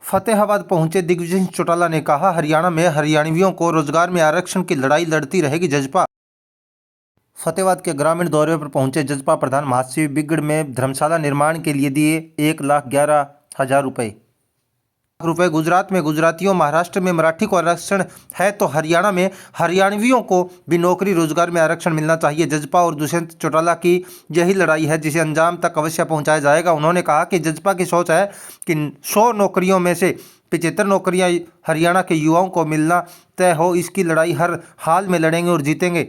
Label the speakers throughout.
Speaker 1: फतेहाबाद पहुंचे दिग्विजय सिंह चौटाला ने कहा, हरियाणा में हरियाणवियों को रोजगार में आरक्षण की लड़ाई लड़ती रहेगी जजपा। फतेहाबाद के ग्रामीण दौरे पर पहुंचे जजपा प्रधान महासचिव बिगड़ में धर्मशाला निर्माण के लिए दिए 1,11,000 रुपये। गुजरात में गुजरातियों, महाराष्ट्र में मराठी को आरक्षण है तो हरियाणा में हरियाणवियों को भी नौकरी रोजगार में आरक्षण मिलना चाहिए। जजपा और दुष्यंत चौटाला की यही लड़ाई है जिसे अंजाम तक अवश्य पहुंचाया जाएगा। उन्होंने कहा कि जजपा की सोच है कि 100 नौकरियों में से 75 नौकरियां हरियाणा के युवाओं को मिलना तय हो। इसकी लड़ाई हर हाल में लड़ेंगे और जीतेंगे।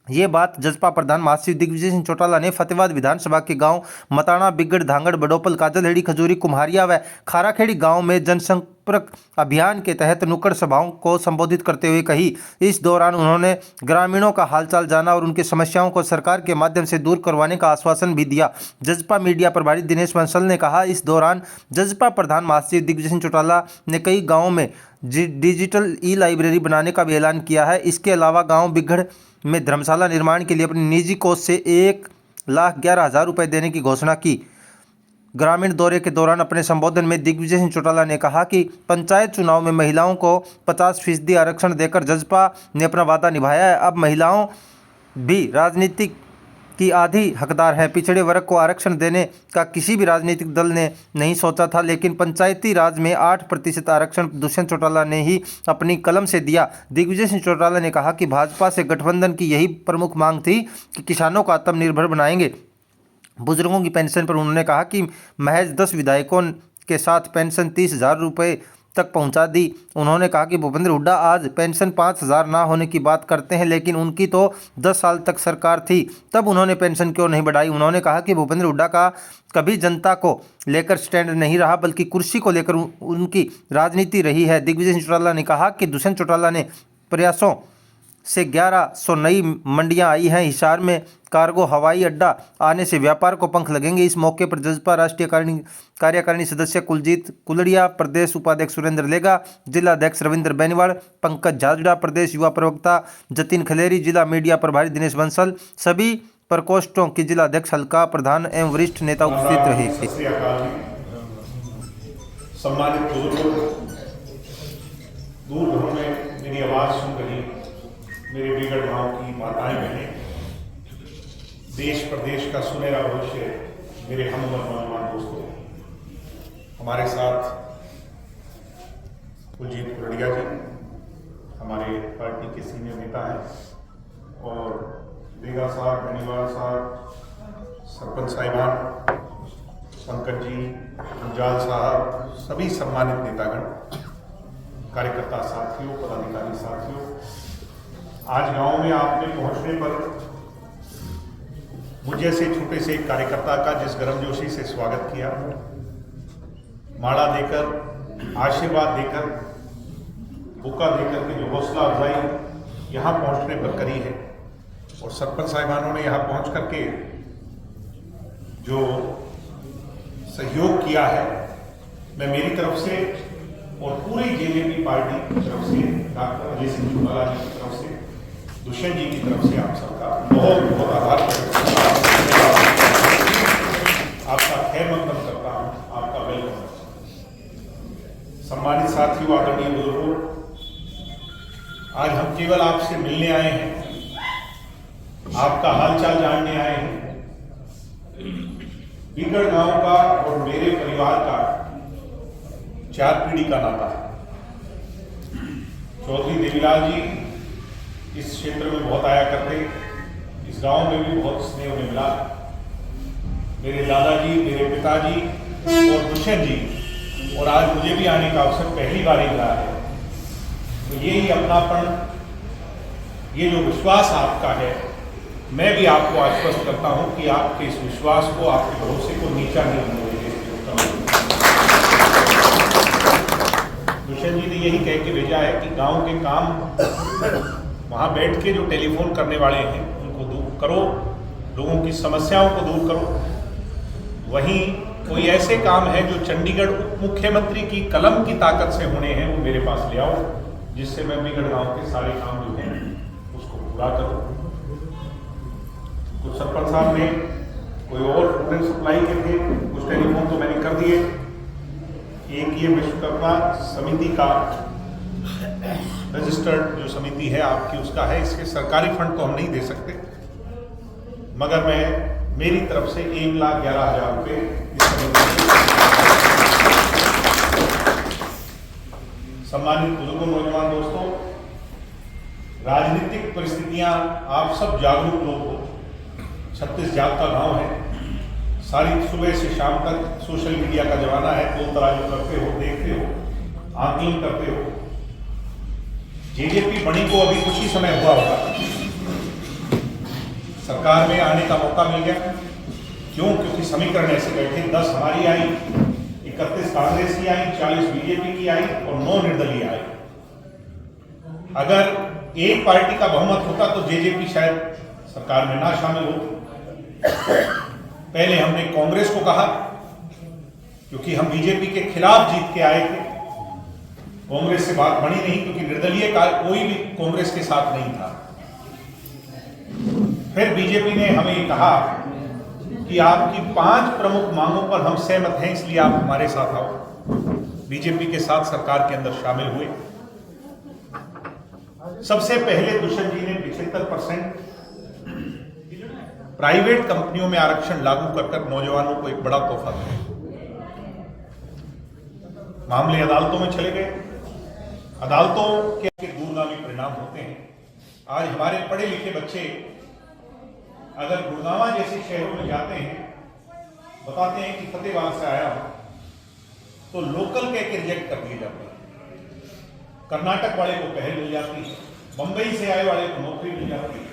Speaker 1: ये बात जजपा प्रधान महासचिव दिग्विजय सिंह चौटाला ने फतेहाबाद विधानसभा के गांव मताणा, बिगड़, धांगड़, बडोपल, काजलहेड़ी, खजूरी, कुम्हारिया व खाराखेड़ी गांव में जनसंपर्क अभियान के तहत नुक्कड़ सभाओं को संबोधित करते हुए कही। इस दौरान उन्होंने ग्रामीणों का हालचाल जाना और उनकी समस्याओं को सरकार के माध्यम से दूर करवाने का आश्वासन भी दिया। जजपा मीडिया प्रभारी दिनेश बंसल ने कहा, इस दौरान जजपा प्रधान महासचिव दिग्विजय सिंह चौटाला ने कई गाँवों में डिजिटल ई-लाइब्रेरी बनाने का भी ऐलान किया है। इसके अलावा गाँव बिगड़ में धर्मशाला निर्माण के लिए अपनी निजी कोष से 1,11,000 रुपये देने की घोषणा की। ग्रामीण दौरे के दौरान अपने संबोधन में दिग्विजय सिंह चौटाला ने कहा कि पंचायत चुनाव में महिलाओं को 50% आरक्षण देकर जजपा ने अपना वादा निभाया है। अब महिलाओं भी राजनीतिक की आधी हकदार है। पिछड़े वर्ग को आरक्षण देने का किसी भी राजनीतिक दल ने नहीं सोचा था, लेकिन पंचायती राज में 8% आरक्षण दुष्यंत चौटाला ने ही अपनी कलम से दिया। दिग्विजय सिंह चौटाला ने कहा कि भाजपा से गठबंधन की यही प्रमुख मांग थी कि किसानों को आत्मनिर्भर बनाएंगे। बुजुर्गों की पेंशन पर उन्होंने कहा कि महज 10 विधायकों के साथ पेंशन 30,000 रुपये तक पहुंचा दी। उन्होंने कहा कि भूपेंद्र हुड्डा आज पेंशन 5,000 ना होने की बात करते हैं, लेकिन उनकी तो 10 साल तक सरकार थी, तब उन्होंने पेंशन क्यों नहीं बढ़ाई। उन्होंने कहा कि भूपेंद्र हुड्डा का कभी जनता को लेकर स्टैंड नहीं रहा, बल्कि कुर्सी को लेकर उनकी राजनीति रही है। दिग्विजय सिंह चौटाला ने कहा कि दुष्यंत चौटाला ने प्रयासों से 1100 नई मंडियां आई हैं। हिसार में कार्गो हवाई अड्डा आने से व्यापार को पंख लगेंगे। इस मौके पर जजपा राष्ट्रीय कार्यकारिणी सदस्य कुलजीत कुलड़िया, प्रदेश उपाध्यक्ष सुरेंद्र लेगा, जिला अध्यक्ष रविंद्र बेनीवाल, पंकज झाजड़ा, प्रदेश युवा प्रवक्ता जतिन खलेरी, जिला मीडिया प्रभारी दिनेश बंसल, सभी प्रकोष्ठों की जिला अध्यक्ष हल्का प्रधान एवं वरिष्ठ नेता उपस्थित रहे।
Speaker 2: सम्मानित दूर घरों में मेरी आवाज सुन रही मेरे बिगड़ गांव की माताएं बहनें, देश प्रदेश का सुनहरा भविष्य मेरे हम नौजवान दोस्तों, हमारे साथ कुलजीत कुलड़िया जी हमारे पार्टी के सीनियर नेता हैं, और बेगा साहब, बेनीवाल साहब, सरपंच साहिबान, पंकज जी, गुंजाल साहब, सभी सम्मानित नेतागण, कार्यकर्ता साथियों, पदाधिकारी साथियों, आज गांव में आपने पहुंचने पर मुझ जैसे छोटे से एक कार्यकर्ता का जिस गर्मजोशी से स्वागत किया, माला देकर, आशीर्वाद देकर, बुका देकर के जो हौसला अफजाई यहाँ पहुँचने पर करी है, और सरपंच साहिबानों ने यहाँ पहुँच करके जो सहयोग किया है, मैं मेरी तरफ से और पूरी जेजेपी पार्टी की तरफ से, डॉक्टर अजय सिंह चौटाला जी की तरफ से, दुष्यंत जी की तरफ से आप सबका बहुत बहुत आभार आपका खैर मकदम करता हूँ, आपका वेलकम। सम्मानित साथियों, आदरणीय बुजुर्गों, आज हम केवल आपसे मिलने आए हैं, आपका हालचाल जानने आए हैं। बिगड़ गांव का और मेरे परिवार का 4 पीढ़ी का नाता है। चौधरी देवीलाल जी इस क्षेत्र में बहुत आया करते, इस गांव में भी बहुत स्नेह उन्हें मिला। मेरे दादाजी, मेरे पिताजी और दुष्यंत जी, और आज मुझे भी आने का अवसर पहली बार ही मिला है। तो यही अपनापन, ये जो विश्वास आपका है, मैं भी आपको आश्वस्त करता हूं कि आपके इस विश्वास को, आपके भरोसे को नीचा नहीं होने देंगे। दुष्यंत जी ने यही कह के भेजा है कि गांव के काम वहाँ बैठ के जो टेलीफोन करने वाले हैं उनको दूर करो, लोगों की समस्याओं को दूर करो। वहीं कोई ऐसे काम है जो चंडीगढ़ उप मुख्यमंत्री की कलम की ताकत से होने हैं, वो मेरे पास ले आओ, जिससे मैं बिगड़ गांव के सारे काम जो हैं उसको पूरा करूँ। कुछ सरपंच साहब ने कोई और फूड एंड सप्लाई के थे, कुछ टेलीफोन तो मैंने कर दिए। एक ये विश्वकर्मा समिति का रजिस्टर्ड जो समिति है आपकी, उसका है। इसके सरकारी फंड तो हम नहीं दे सकते, मगर मैं मेरी तरफ से 1,11,000 रुपये इस समिति में। सम्मानित बुजुर्गों, नौजवान दोस्तों, राजनीतिक परिस्थितियां, आप सब जागरूक लोग हो। 36 जात का गांव है, सारी सुबह से शाम तक सोशल मीडिया का जमाना है, तोल तराजू करते हो, देखते हो, आकलन करते हो। जेजेपी बड़ी को अभी कुछ ही समय हुआ होगा, सरकार में आने का मौका मिल गया। क्यों? क्योंकि समीकरण ऐसे बैठे, 10 हमारी आई, 31 कांग्रेस की आई, 40 बीजेपी की आई और 9 निर्दलीय आई। अगर एक पार्टी का बहुमत होता तो जेजेपी शायद सरकार में ना शामिल होती। पहले हमने कांग्रेस को कहा, क्योंकि हम बीजेपी के खिलाफ जीत के आए थे। कांग्रेस से बात बनी नहीं, क्योंकि निर्दलीय का कोई भी कांग्रेस के साथ नहीं था। फिर बीजेपी ने हमें कहा कि आपकी 5 प्रमुख मांगों पर हम सहमत हैं, इसलिए आप हमारे साथ आओ। बीजेपी के साथ सरकार के अंदर शामिल हुए। सबसे पहले दुष्यंत जी ने 75% प्राइवेट कंपनियों में आरक्षण लागू कर नौजवानों को एक बड़ा तोहफा दिया। मामले अदालतों में चले गए, अदालतों के दूरगामी परिणाम होते हैं। आज हमारे पढ़े लिखे बच्चे अगर गुड़गांव जैसे शहरों में जाते हैं, बताते हैं कि फतेहबाद से आया हूं, तो लोकल कह के रिजेक्ट कर दिए जाते हैं। कर्नाटक वाले को पहल मिल जाती है, बंबई से आए वाले को नौकरी मिल जाती है।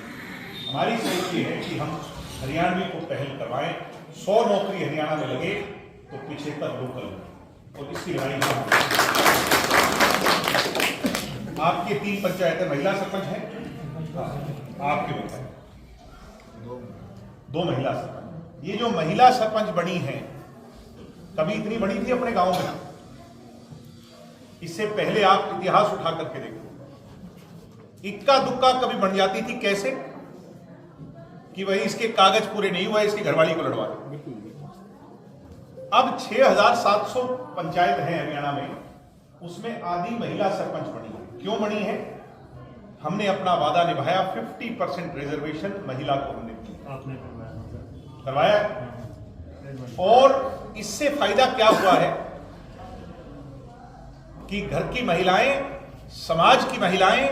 Speaker 2: हमारी सोच ये है कि हम हरियाणवी को पहल करवाएं। 100 नौकरी हरियाणा में लगे तो 75 लोकल में, और इसकी लड़ाई आपके 3 पंचायतें महिला सरपंच हैं, आपके बताएं 2 महिला सरपंच। ये जो महिला सरपंच बनी हैं, कभी इतनी बड़ी थी अपने गांव में? इससे पहले आप इतिहास उठा करके देखो, इक्का दुक्का कभी बन जाती थी। कैसे? कि भाई इसके कागज पूरे नहीं हुए, इसकी घरवाली को लड़वा दो। अब 6700 पंचायत है हरियाणा में, उसमें आधी महिला सरपंच बनी है। क्यों बनी है? हमने अपना वादा निभाया, 50% रिजर्वेशन महिला को हमने करवाया। और इससे फायदा क्या हुआ है कि घर की महिलाएं, समाज की महिलाएं,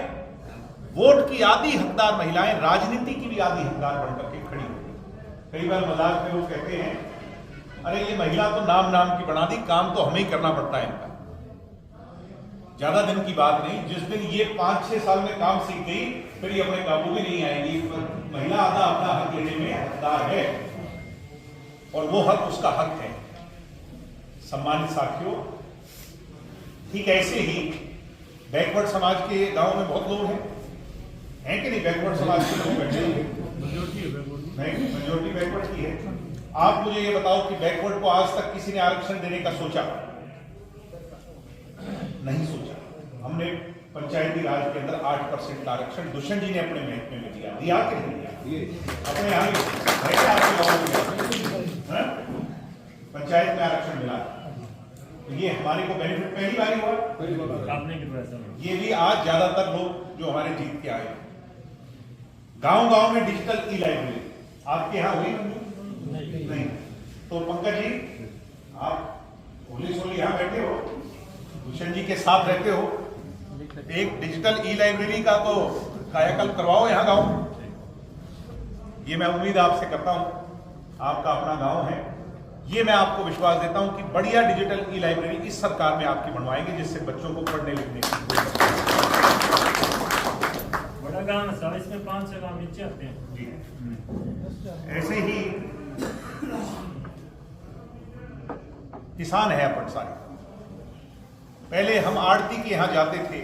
Speaker 2: वोट की आधी हकदार महिलाएं, राजनीति की भी आधी हकदार बनकर के खड़ी हुई। कई बार मजाक में लोग कहते हैं, अरे ये महिला तो नाम की बना दी, काम तो हमें ही करना पड़ता है इनका। ज्यादा दिन की बात नहीं, जिस दिन ये 5-6 साल में काम सीख गई, फिर ये अपने काबू में नहीं आएगी। महिला आधा अपना हक लेने में हकदार है, और वो हक उसका हक है। सम्मानित साथियों, ठीक ऐसे ही बैकवर्ड समाज के गांव में बहुत लोग हैं कि नहीं? बैकवर्ड समाज के लोग बैठे हैं, मेजोरिटी बैकवर्ड की है। आप मुझे ये बताओ कि बैकवर्ड को आज तक किसी ने आरक्षण देने का सोचा? नहीं सोचा। हमने पंचायती राज के अंदर 8% का आरक्षण दुष्यंत जी ने अपने महकमे में दिया कि नहीं दिया? अपने यहाँ पंचायत में आरक्षण मिला, तो ये हमारे को बेनिफिट पहली बार हुआ। ये भी आज ज्यादातर लोग जो हमारे जीत के आए, गांव में डिजिटल ई-लाइब्रेरी आपके यहाँ हुई? नहीं। तो पंकज जी, आप पुलिस वाले यहाँ बैठे हो, दुष्यंत जी के साथ रहते हो, एक डिजिटल ई-लाइब्रेरी का तो कायाकल्प करवाओ यहाँ गांव में। ये मैं उम्मीद आपसे करता हूं, आपका अपना गांव है, ये मैं आपको विश्वास देता हूं कि बढ़िया डिजिटल ई-लाइब्रेरी इस सरकार में आपकी बनवाएंगे, जिससे बच्चों को पढ़ने लिखने की
Speaker 3: बड़ा गांव है, इसमें 500 गांव नीचे आते हैं
Speaker 2: जी। ऐसे ही किसान है अपन सारे। पहले हम आड़ती के यहां जाते थे,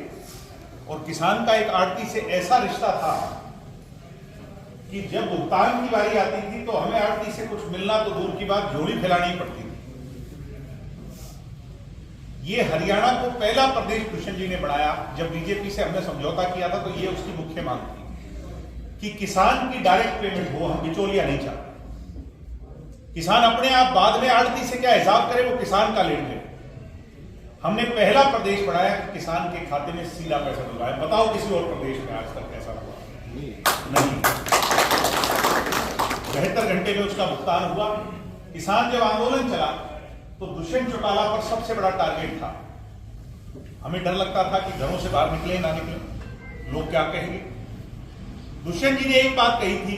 Speaker 2: और किसान का एक आड़ती से ऐसा रिश्ता था कि जब भुगतान की बारी आती थी तो हमें आड़ती से कुछ मिलना तो दूर की बात, झोली फैलानी पड़ती थी। ये हरियाणा को पहला प्रदेश दुष्यंत जी ने बढ़ाया। जब बीजेपी से हमने समझौता किया था तो ये उसकी मुख्य मांग थी कि किसान की डायरेक्ट पेमेंट हो, हम बिचौलिया नहीं चाहते। किसान अपने आप बाद में आड़ती से क्या हिसाब करे, वो किसान का लेन देन। हमने पहला प्रदेश बढ़ाया कि किसान के खाते में सीधा पैसा डलवाया। बताओ किसी और प्रदेश में आज तक ऐसा हुआ? नहीं। 72 घंटे में उसका भुगतान हुआ। किसान जब आंदोलन चला तो दुष्यंत चौटाला पर सबसे बड़ा टारगेट था। हमें डर लगता था कि घरों से बाहर निकले ना निकले, लोग क्या कहेंगे। दुष्यंत जी ने एक बात कही थी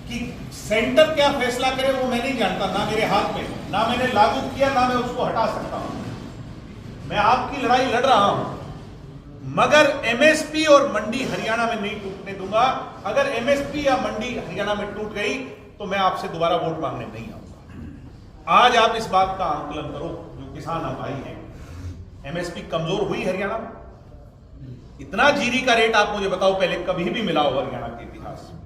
Speaker 2: कि सेंटर क्या फैसला करे वो मैं नहीं जानता, ना मेरे हाथ में, ना मैंने लागू किया, ना मैं उसको हटा सकता हूं। मैं आपकी लड़ाई लड़ रहा हूं, मगर एमएसपी और मंडी हरियाणा में नहीं टूटने दूंगा। अगर एमएसपी या मंडी हरियाणा में टूट गई तो मैं आपसे दोबारा वोट मांगने नहीं आऊंगा। आज आप इस बात का आंकलन करो, जो किसान हम भाई हैं, एमएसपी कमजोर हुई हरियाणा में? इतना जीरी का रेट आप मुझे बताओ पहले कभी भी मिला हो हरियाणा के इतिहास में?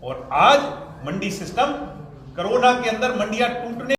Speaker 2: और आज मंडी सिस्टम, कोरोना के अंदर मंडियां टूटने